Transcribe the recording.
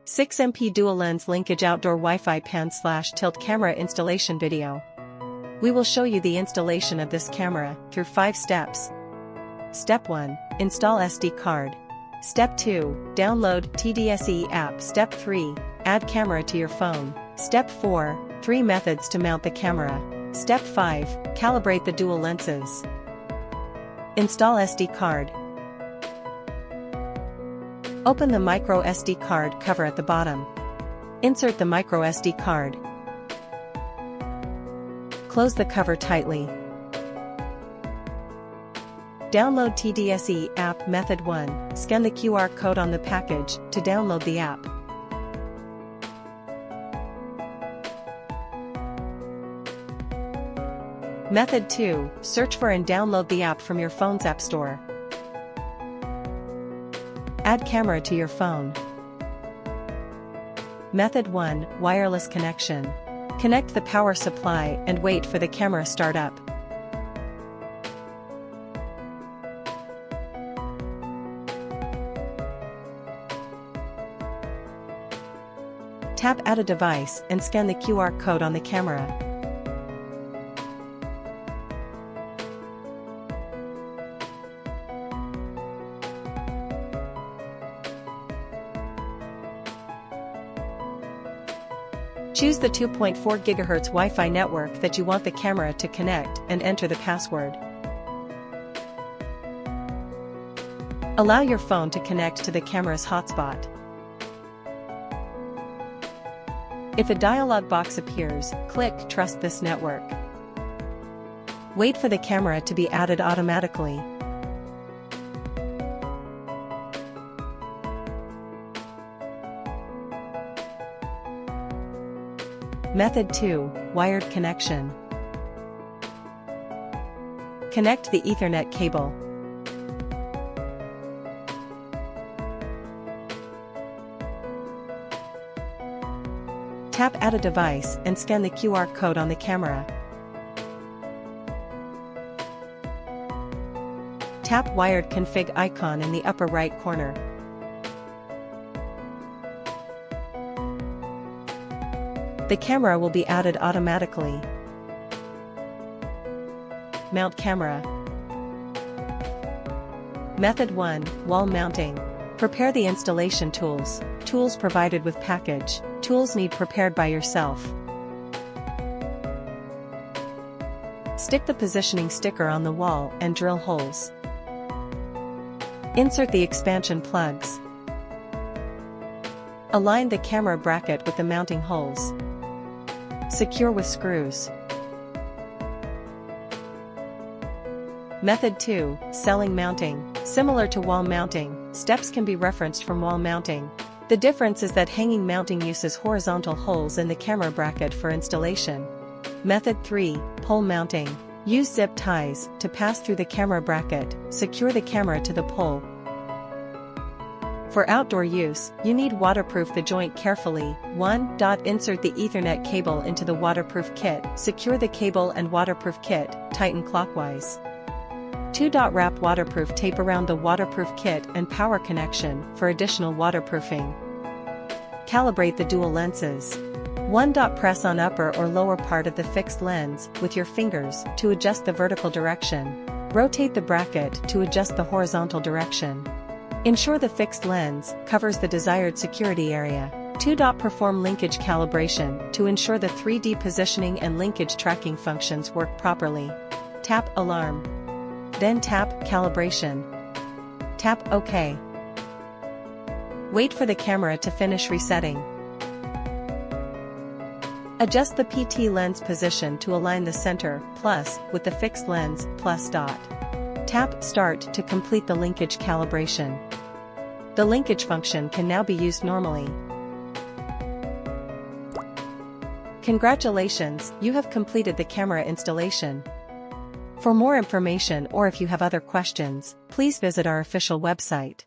6MP dual lens linkage outdoor Wi-Fi pan/tilt camera installation video. We will show you the installation of this camera through 5 steps. Step 1. Install SD card. Step 2. Download TDSE app. Step 3. Add camera to your phone. Step 4. 3 methods to mount the camera. Step 5. Calibrate the dual lenses. Install SD card. Open the micro SD card cover at the bottom. Insert the micro SD card. Close the cover tightly. Download TDSE app. Method 1. Scan the QR code on the package to download the app. Method 2. Search for and download the app from your phone's app store. Add camera to your phone. Method 1. Wireless connection. Connect the power supply and wait for the camera start up. Tap Add a device and scan the QR code on the camera. Choose the 2.4 GHz Wi-Fi network that you want the camera to connect and enter the password. Allow your phone to connect to the camera's hotspot. If a dialog box appears, click Trust this network. Wait for the camera to be added automatically. Method 2. Wired connection. Connect the Ethernet cable. Tap Add a device and scan the QR code on the camera. Tap Wired config icon in the upper right corner. The camera will be added automatically. Mount camera. Method 1. Wall mounting. Prepare the installation tools. Tools provided with package. Tools need prepared by yourself. Stick the positioning sticker on the wall and drill holes. Insert the expansion plugs. Align the camera bracket with the mounting holes. Secure with screws. Method 2. Ceiling mounting. Similar to wall mounting, steps can be referenced from wall mounting. The difference is that hanging mounting uses horizontal holes in the camera bracket for installation. Method 3. Pole mounting. Use zip ties to pass through the camera bracket. Secure the camera to the pole. For outdoor use, you need waterproof the joint carefully. 1. Insert the Ethernet cable into the waterproof kit. Secure the cable and waterproof kit, tighten clockwise. 2. Wrap waterproof tape around the waterproof kit and power connection for additional waterproofing. Calibrate the dual lenses. 1. Press on upper or lower part of the fixed lens with your fingers to adjust the vertical direction. Rotate the bracket to adjust the horizontal direction. Ensure the fixed lens covers the desired security area. 2. Perform linkage calibration to ensure the 3D positioning and linkage tracking functions work properly. Tap Alarm. Then tap Calibration. Tap OK. Wait for the camera to finish resetting. Adjust the PT lens position to align the center plus with the fixed lens plus dot. Tap Start to complete the linkage calibration. The linkage function can now be used normally. Congratulations, you have completed the camera installation. For more information or if you have other questions, please visit our official website.